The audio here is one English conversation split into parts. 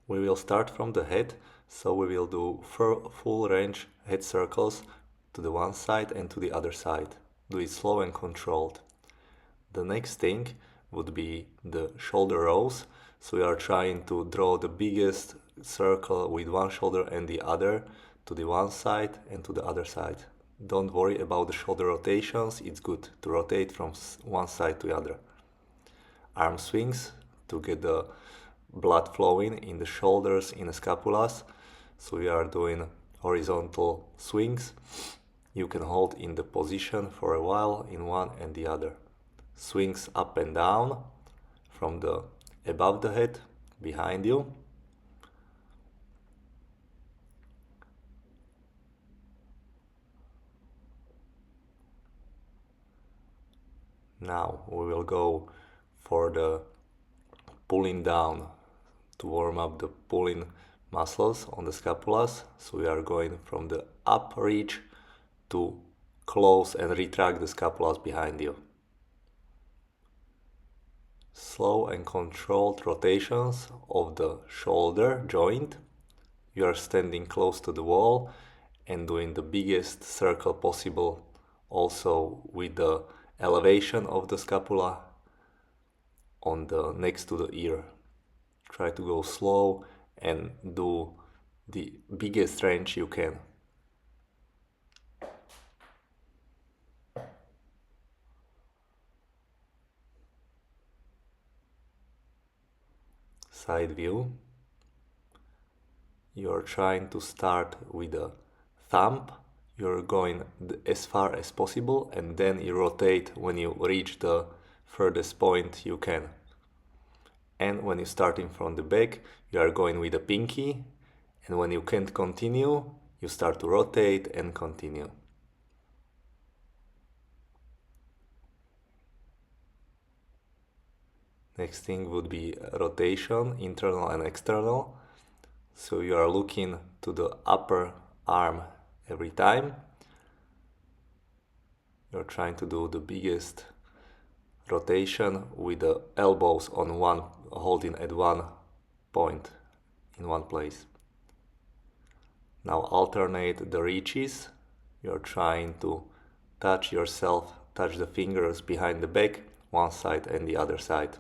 We will start from the head, so we will do full range head circles to the one side and to the other side. Do it slow and controlled. The next thing would be the shoulder rows. So we are trying to draw the biggest circle with one shoulder and the other to the one side and to the other side. Don't worry about the shoulder rotations, it's good to rotate from one side to the other. Arm swings to get the blood flowing in the shoulders, in the scapulas. So we are doing horizontal swings. You can hold in the position for a while in one and the other. Swings up and down from the above the head, behind you. Now we will go for the pulling down to warm up the pulling muscles on the scapulas. So we are going from the up reach to close and retract the scapulas behind you. Slow and controlled rotations of the shoulder joint. You are standing close to the wall and doing the biggest circle possible, also with the elevation of the scapula on the next to the ear. Try to go slow and do the biggest range you can. Side view. You're trying to start with a thumb. You're going as far as possible and then you rotate when you reach the furthest point you can. And when you're starting from the back, you are going with a pinky, and when you can't continue, you start to rotate and continue. Next thing would be rotation, internal and external. So you are looking to the upper arm every time. You're trying to do the biggest rotation with the elbows on one, holding at one point in one place. Now alternate the reaches. You're trying to touch yourself, touch the fingers behind the back, one side and the other side.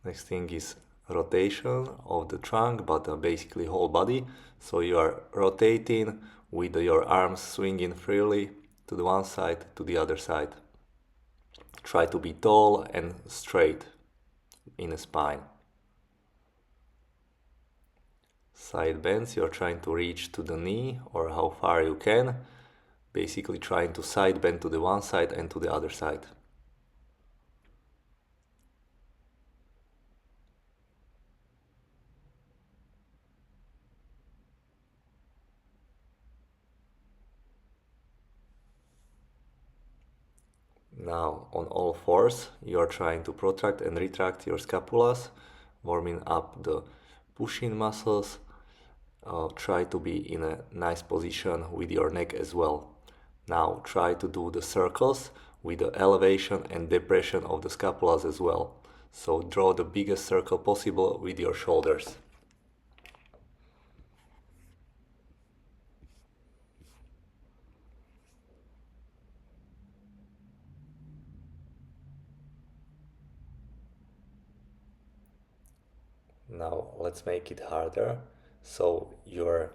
Next thing is rotation of the trunk, but basically whole body. So you are rotating with your arms swinging freely to the one side, to the other side. Try to be tall and straight in the spine. Side bends, you're trying to reach to the knee or how far you can. Basically trying to side bend to the one side and to the other side. Now on all fours you are trying to protract and retract your scapulas, warming up the pushing muscles. Try to be in a nice position with your neck as well. Now try to do the circles with the elevation and depression of the scapulas as well. So draw the biggest circle possible with your shoulders. Now let's make it harder. So you're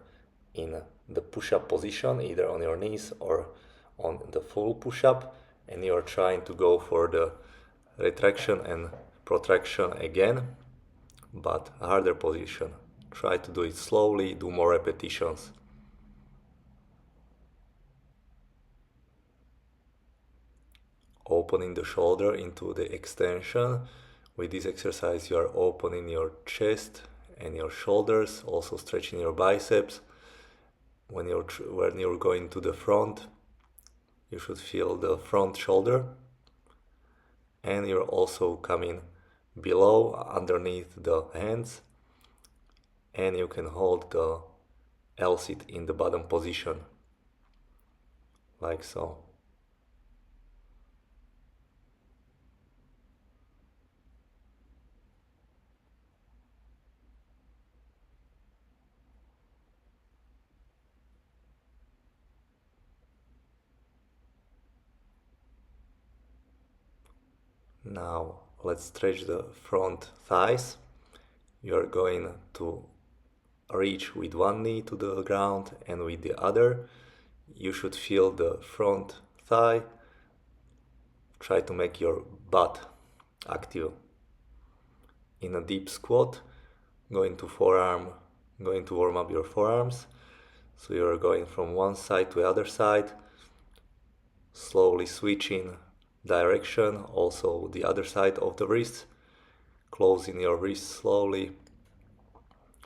in the push-up position, either on your knees or on the full push-up, and you're trying to go for the retraction and protraction again, but a harder position. Try to do it slowly, do more repetitions. Opening the shoulder into the extension. With this exercise you are opening your chest and your shoulders, also stretching your biceps. When you're going to the front, you should feel the front shoulder, and you're also coming below underneath the hands, and you can hold the else it in the bottom position, like so. Now let's stretch the front thighs. You're going to reach with one knee to the ground and with the other. You should feel the front thigh. Try to make your butt active. In a deep squat, going to warm up your forearms. So you're going from one side to the other side, slowly switching direction, also the other side of the wrist, closing your wrist slowly,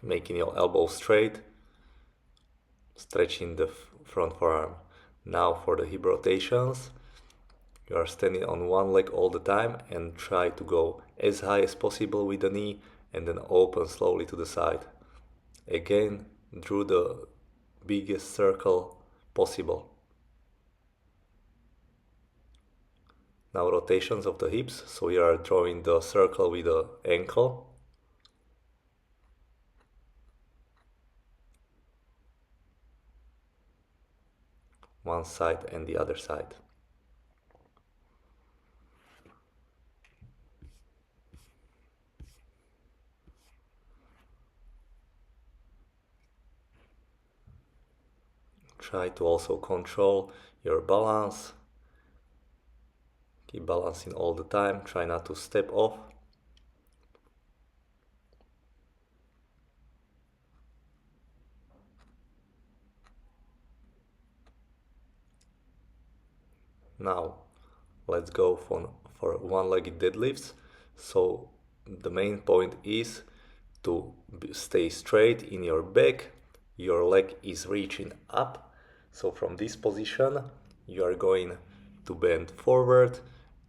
making your elbow straight, stretching the front forearm. Now for the hip rotations, you are standing on one leg all the time and try to go as high as possible with the knee and then open slowly to the side. Again, draw the biggest circle possible. Now rotations of the hips, so we are drawing the circle with the ankle. One side and the other side. Try to also control your balance. Keep balancing all the time, try not to step off. Now let's go for one-legged deadlifts. So the main point is to stay straight in your back. Your leg is reaching up. So from this position you are going to bend forward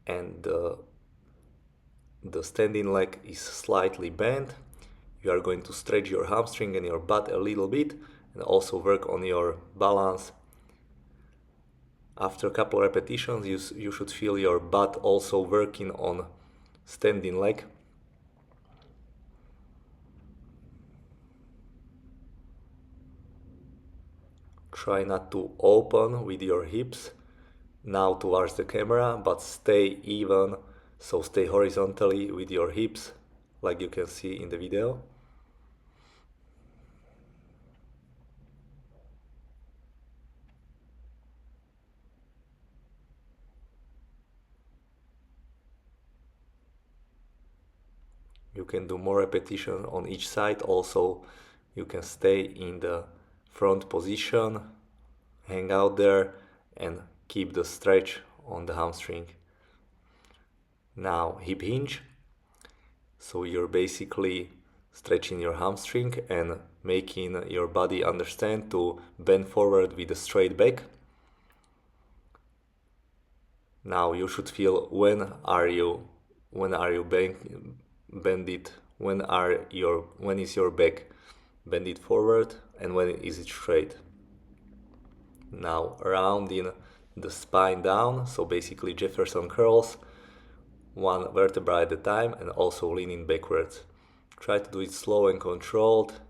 and the standing leg is slightly bent. You are going to stretch your hamstring and your butt a little bit and also work on your balance. After a couple repetitions, you should feel your butt also working on standing leg. Try not to open with your hips now towards the camera, but stay even, so stay horizontally with your hips, like you can see in the video. You can do more repetition on each side. Also, you can stay in the front position, hang out there and keep the stretch on the hamstring. Now hip hinge. So you're basically stretching your hamstring and making your body understand to bend forward with a straight back. Now you should feel when is your back bended forward and when is it straight. Now rounding the spine down, so basically Jefferson curls, one vertebra at a time, and also leaning backwards. Try to do it slow and controlled.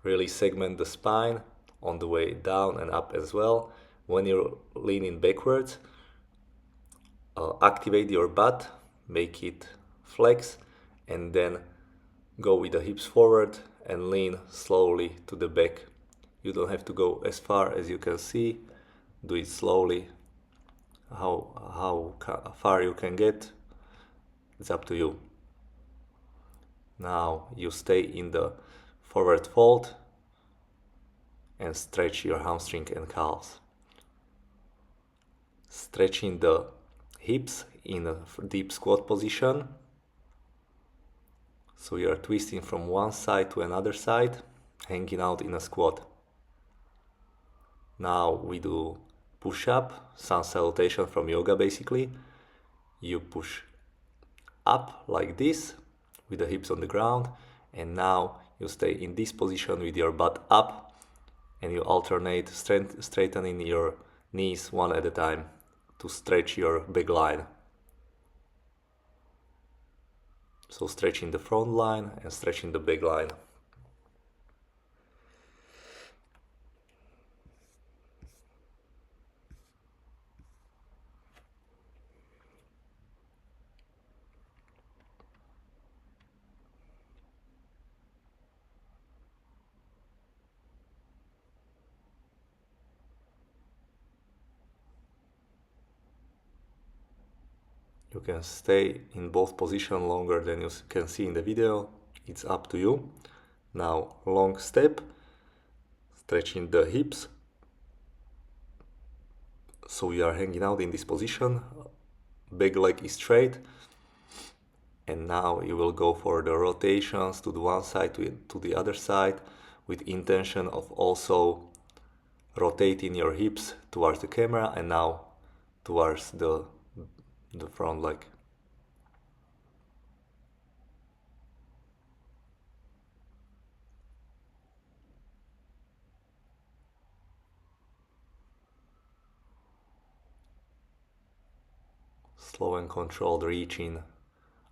Really segment the spine on the way down and up as well. When you're leaning backwards, activate your butt, make it flex, and then go with the hips forward and lean slowly to the back. You don't have to go as far as you can see. Do it slowly. How far you can get, it's up to you. Now you stay in the forward fold and stretch your hamstring and calves. Stretching the hips in a deep squat position. So you are twisting from one side to another side, hanging out in a squat. Now we do push-up, sun salutation from yoga basically. You push up like this with the hips on the ground, and now you stay in this position with your butt up and you alternate straightening your knees one at a time to stretch your back line. So stretching the front line and stretching the back line. You can stay in both positions longer than you can see in the video. It's up to you. Now, long step, stretching the hips. So we are hanging out in this position. Back leg is straight. And now you will go for the rotations to the one side to the other side with intention of also rotating your hips towards the camera and now towards the front leg. Slow and controlled reaching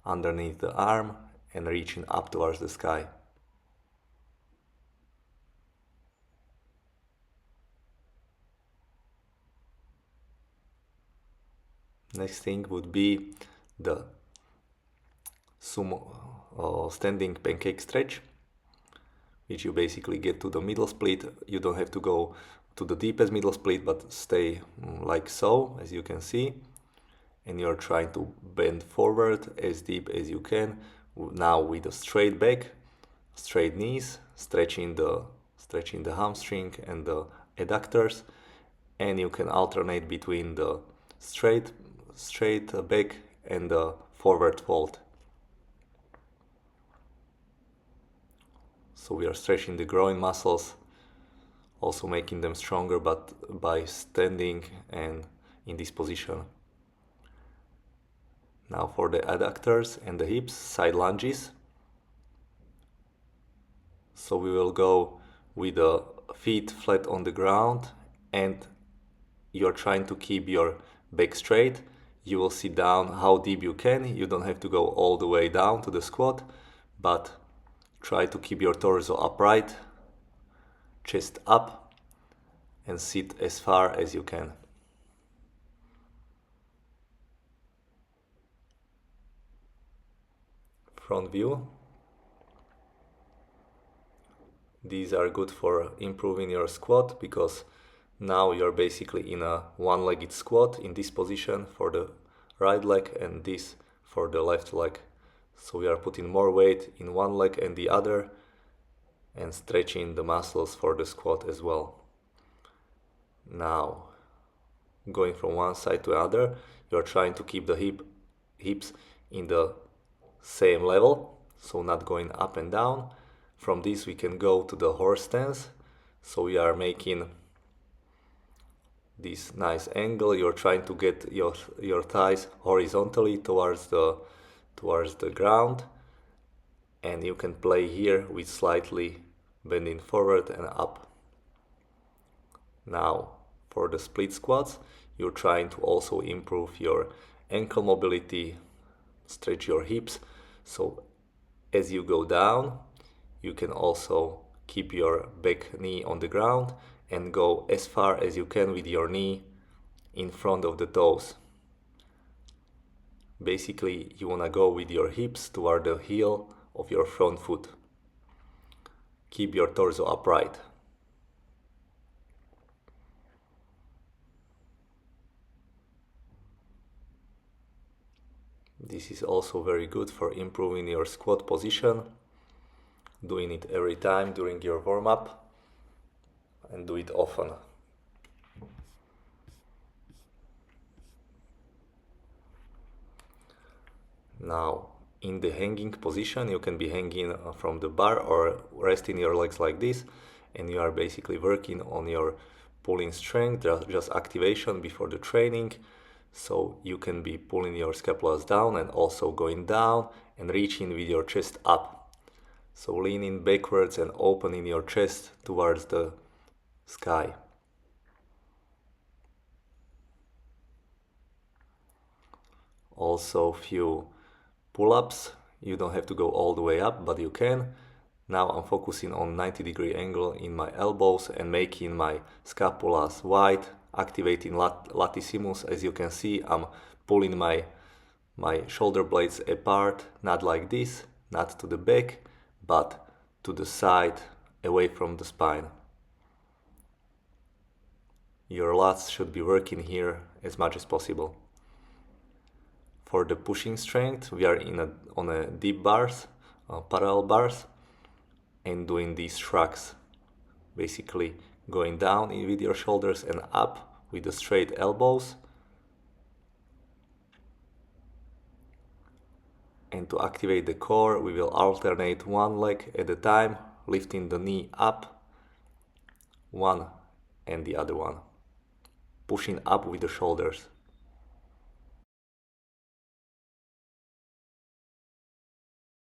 underneath the arm and reaching up towards the sky. Next thing would be the sumo standing pancake stretch, which you basically get to the middle split. You don't have to go to the deepest middle split, but stay like so, as you can see. And you're trying to bend forward as deep as you can. Now with a straight back, straight knees, stretching the hamstring and the adductors, and you can alternate between the straight back and the forward fold. So we are stretching the groin muscles, also making them stronger, but by standing and in this position. Now for the adductors and the hips, side lunges. So we will go with the feet flat on the ground and you're trying to keep your back straight. You will sit down how deep you can. You don't have to go all the way down to the squat, but try to keep your torso upright, chest up, and sit as far as you can. Front view. These are good for improving your squat because now you're basically in a one-legged squat in this position for the right leg and this for the left leg. So we are putting more weight in one leg and the other and stretching the muscles for the squat as well. Now, going from one side to another, you're trying to keep the hips in the same level, so not going up and down. From this we can go to the horse stance. So we are making this nice angle. You're trying to get your thighs horizontally towards the ground, and you can play here with slightly bending forward and up. Now for the split squats, you're trying to also improve your ankle mobility, stretch your hips. So as you go down, you can also keep your back knee on the ground and go as far as you can with your knee in front of the toes. Basically, you want to go with your hips toward the heel of your front foot. Keep your torso upright. This is also very good for improving your squat position. Doing it every time during your warm-up and do it often. Now in the hanging position, you can be hanging from the bar or resting your legs like this, and you are basically working on your pulling strength, just activation before the training. So you can be pulling your scapulas down and also going down and reaching with your chest up. So leaning backwards and opening your chest towards the sky. Also few pull-ups. You don't have to go all the way up, but you can. Now I'm focusing on 90-degree angle in my elbows and making my scapulas wide, activating latissimus. As you can see, I'm pulling my shoulder blades apart, not like this, not to the back, but to the side, away from the spine. Your lats should be working here as much as possible. For the pushing strength, we are on a deep bars, parallel bars, and doing these shrugs, basically going down with your shoulders and up with the straight elbows. And to activate the core, we will alternate one leg at a time, lifting the knee up, one and the other one, pushing up with the shoulders.